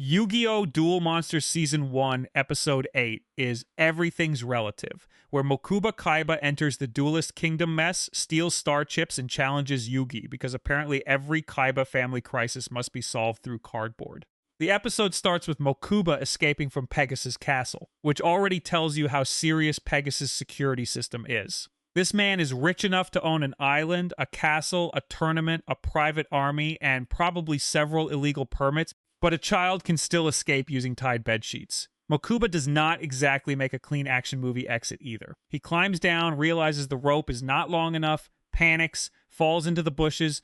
Yu-Gi-Oh! Duel Monsters Season 1, Episode 8 is Everything's Relative, where Mokuba Kaiba enters the Duelist Kingdom mess, steals star chips, and challenges Yugi, because apparently every Kaiba family crisis must be solved through cardboard. The episode starts with Mokuba escaping from Pegasus Castle, which already tells you how serious Pegasus' security system is. This man is rich enough to own an island, a castle, a tournament, a private army, and probably several illegal permits, but a child can still escape using tied bedsheets. Mokuba does not exactly make a clean action movie exit either. He climbs down, realizes the rope is not long enough, panics, falls into the bushes,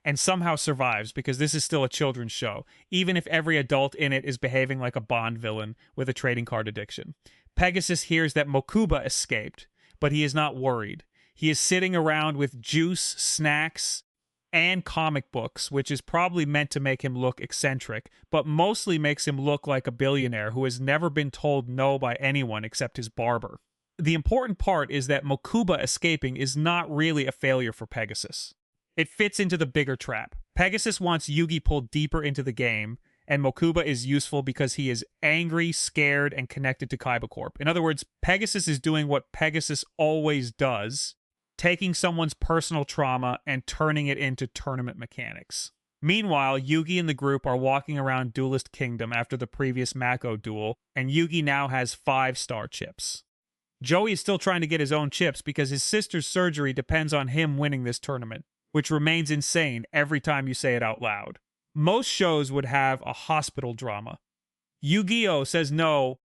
and somehow survives because this is still a children's show, even if every adult in it is behaving like a Bond villain with a trading card addiction. Pegasus hears that Mokuba escaped, but he is not worried. He is sitting around with juice, snacks, and comic books, which is probably meant to make him look eccentric, but mostly makes him look like a billionaire who has never been told no by anyone except his barber. The important part is that Mokuba escaping is not really a failure for Pegasus. It fits into the bigger trap. Pegasus wants Yugi pulled deeper into the game, and Mokuba is useful because he is angry, scared, and connected to Kaiba Corp. In other words, Pegasus is doing what Pegasus always does, taking someone's personal trauma and turning it into tournament mechanics. Meanwhile, Yugi and the group are walking around Duelist Kingdom after the previous Mako duel, and Yugi now has 5 star chips. Joey is still trying to get his own chips because his sister's surgery depends on him winning this tournament, which remains insane every time you say it out loud. Most shows would have a hospital drama. Yu-Gi-Oh! Says no,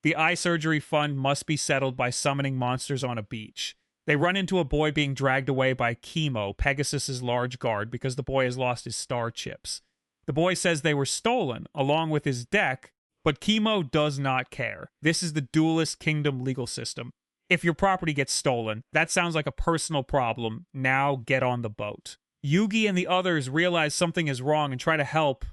the eye surgery fund must be settled by summoning monsters on a beach. They run into a boy being dragged away by Chemo, Pegasus's large guard, because the boy has lost his star chips. The boy says they were stolen, along with his deck, but Chemo does not care. This is the Duelist Kingdom legal system. If your property gets stolen, that sounds like a personal problem. Now get on the boat. Yugi and the others realize something is wrong and try to help,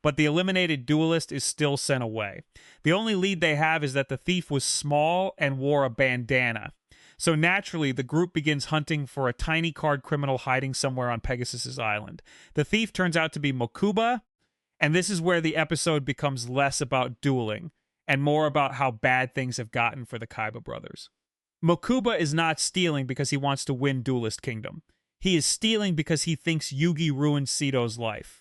but the eliminated duelist is still sent away. The only lead they have is that the thief was small and wore a bandana. So naturally, the group begins hunting for a tiny card criminal hiding somewhere on Pegasus's island. The thief turns out to be Mokuba, and this is where the episode becomes less about dueling and more about how bad things have gotten for the Kaiba brothers. Mokuba is not stealing because he wants to win Duelist Kingdom. He is stealing because he thinks Yugi ruined Sito's life.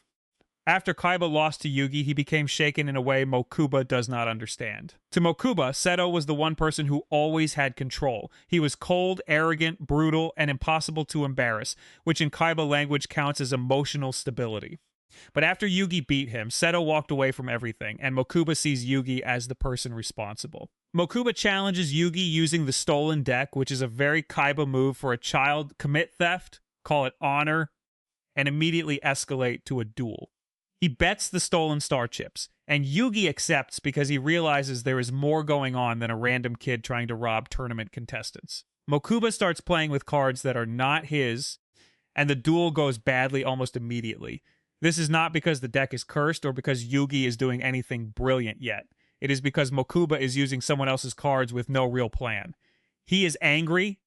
After Kaiba lost to Yugi, he became shaken in a way Mokuba does not understand. To Mokuba, Seto was the one person who always had control. He was cold, arrogant, brutal, and impossible to embarrass, which in Kaiba language counts as emotional stability. But after Yugi beat him, Seto walked away from everything, and Mokuba sees Yugi as the person responsible. Mokuba challenges Yugi using the stolen deck, which is a very Kaiba move for a child commit theft, call it honor, and immediately escalate to a duel. He bets the stolen star chips, and Yugi accepts because he realizes there is more going on than a random kid trying to rob tournament contestants. Mokuba starts playing with cards that are not his, and the duel goes badly almost immediately. This is not because the deck is cursed or because Yugi is doing anything brilliant yet. It is because Mokuba is using someone else's cards with no real plan. He is angry,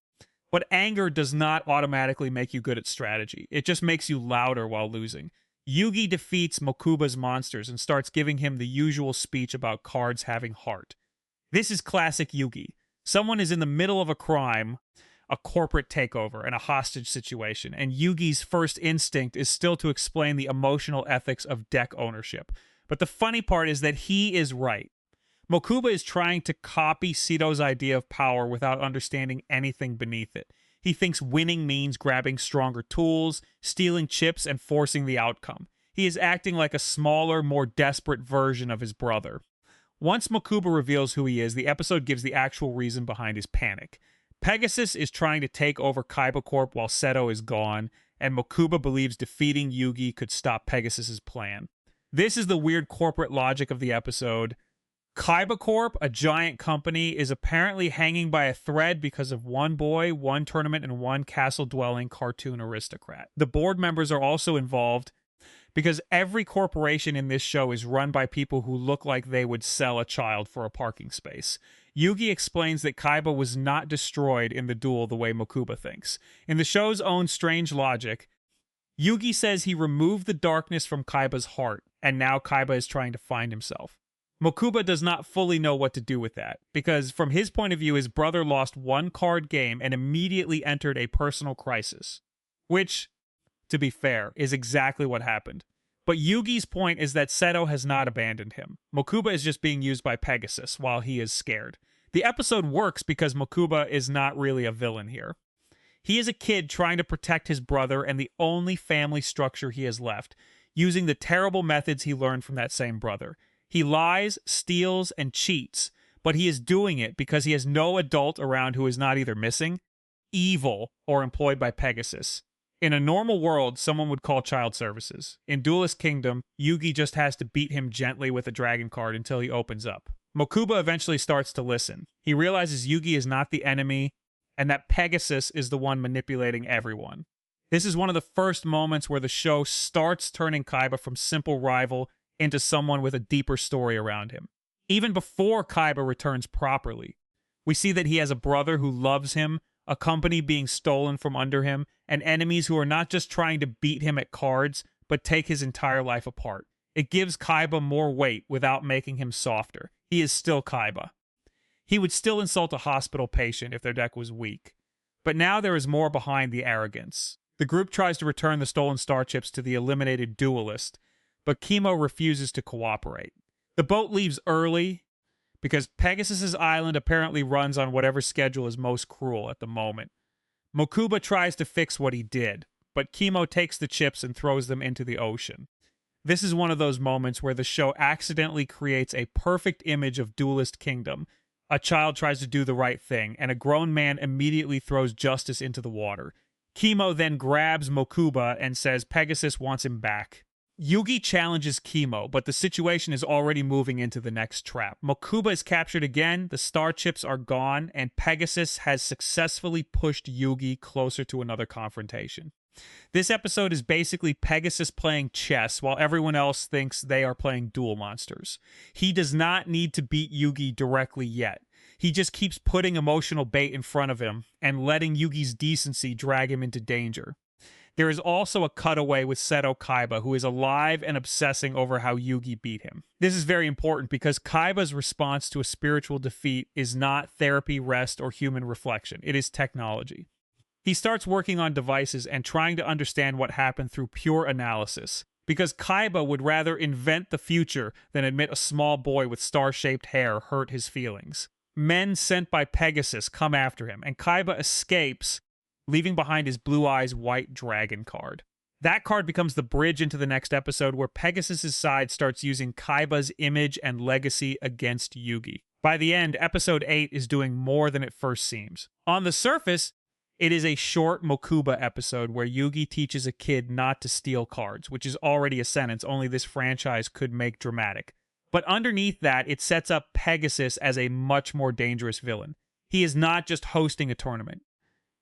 but anger does not automatically make you good at strategy. It just makes you louder while losing. Yugi defeats Mokuba's monsters and starts giving him the usual speech about cards having heart. This is classic Yugi. Someone is in the middle of a crime, a corporate takeover, and a hostage situation, and Yugi's first instinct is still to explain the emotional ethics of deck ownership. But the funny part is that he is right. Mokuba is trying to copy Sito's idea of power without understanding anything beneath it. He thinks winning means grabbing stronger tools, stealing chips, and forcing the outcome. He is acting like a smaller, more desperate version of his brother. Once Mokuba reveals who he is, the episode gives the actual reason behind his panic. Pegasus is trying to take over Kaiba Corp while Seto is gone, and Mokuba believes defeating Yugi could stop Pegasus's plan. This is the weird corporate logic of the episode. Kaiba Corp, a giant company, is apparently hanging by a thread because of one boy, one tournament, and one castle-dwelling cartoon aristocrat. The board members are also involved because every corporation in this show is run by people who look like they would sell a child for a parking space. Yugi explains that Kaiba was not destroyed in the duel the way Mokuba thinks. In the show's own strange logic, Yugi says he removed the darkness from Kaiba's heart, and now Kaiba is trying to find himself. Mokuba does not fully know what to do with that, because from his point of view, his brother lost one card game and immediately entered a personal crisis. Which, to be fair, is exactly what happened. But Yugi's point is that Seto has not abandoned him. Mokuba is just being used by Pegasus while he is scared. The episode works because Mokuba is not really a villain here. He is a kid trying to protect his brother and the only family structure he has left, using the terrible methods he learned from that same brother. He lies, steals, and cheats, but he is doing it because he has no adult around who is not either missing, evil, or employed by Pegasus. In a normal world, someone would call child services. In Duelist Kingdom, Yugi just has to beat him gently with a dragon card until he opens up. Mokuba eventually starts to listen. He realizes Yugi is not the enemy, and that Pegasus is the one manipulating everyone. This is one of the first moments where the show starts turning Kaiba from simple rival into someone with a deeper story around him. Even before Kaiba returns properly, we see that he has a brother who loves him, a company being stolen from under him, and enemies who are not just trying to beat him at cards, but take his entire life apart. It gives Kaiba more weight without making him softer. He is still Kaiba. He would still insult a hospital patient if their deck was weak. But now there is more behind the arrogance. The group tries to return the stolen star chips to the eliminated duelist, but Kimo refuses to cooperate. The boat leaves early because Pegasus's island apparently runs on whatever schedule is most cruel at the moment. Mokuba tries to fix what he did, but Kimo takes the chips and throws them into the ocean. This is one of those moments where the show accidentally creates a perfect image of Duelist Kingdom. A child tries to do the right thing, and a grown man immediately throws justice into the water. Kimo then grabs Mokuba and says Pegasus wants him back. Yugi challenges Kimo, but the situation is already moving into the next trap. Mokuba is captured again, the star chips are gone, and Pegasus has successfully pushed Yugi closer to another confrontation. This episode is basically Pegasus playing chess while everyone else thinks they are playing Duel Monsters. He does not need to beat Yugi directly yet. He just keeps putting emotional bait in front of him and letting Yugi's decency drag him into danger. There is also a cutaway with Seto Kaiba, who is alive and obsessing over how Yugi beat him. This is very important because Kaiba's response to a spiritual defeat is not therapy, rest, or human reflection. It is technology. He starts working on devices and trying to understand what happened through pure analysis, because Kaiba would rather invent the future than admit a small boy with star-shaped hair hurt his feelings. Men sent by Pegasus come after him, and Kaiba escapes, leaving behind his Blue Eyes White Dragon card. That card becomes the bridge into the next episode where Pegasus' side starts using Kaiba's image and legacy against Yugi. By the end, episode 8 is doing more than it first seems. On the surface, it is a short Mokuba episode where Yugi teaches a kid not to steal cards, which is already a sentence only this franchise could make dramatic. But underneath that, it sets up Pegasus as a much more dangerous villain. He is not just hosting a tournament.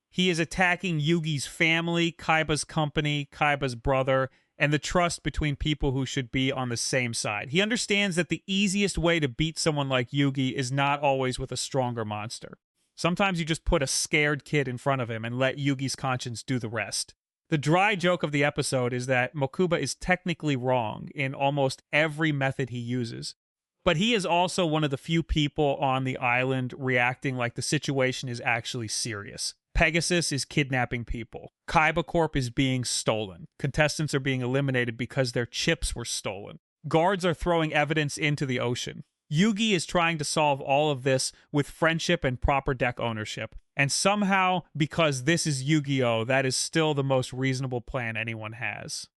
He is attacking Yugi's family, Kaiba's company, Kaiba's brother, and the trust between people who should be on the same side. He understands that the easiest way to beat someone like Yugi is not always with a stronger monster. Sometimes you just put a scared kid in front of him and let Yugi's conscience do the rest. The dry joke of the episode is that Mokuba is technically wrong in almost every method he uses. But he is also one of the few people on the island reacting like the situation is actually serious. Pegasus is kidnapping people. Kaiba Corp is being stolen. Contestants are being eliminated because their chips were stolen. Guards are throwing evidence into the ocean. Yugi is trying to solve all of this with friendship and proper deck ownership. And somehow, because this is Yu-Gi-Oh!, that is still the most reasonable plan anyone has.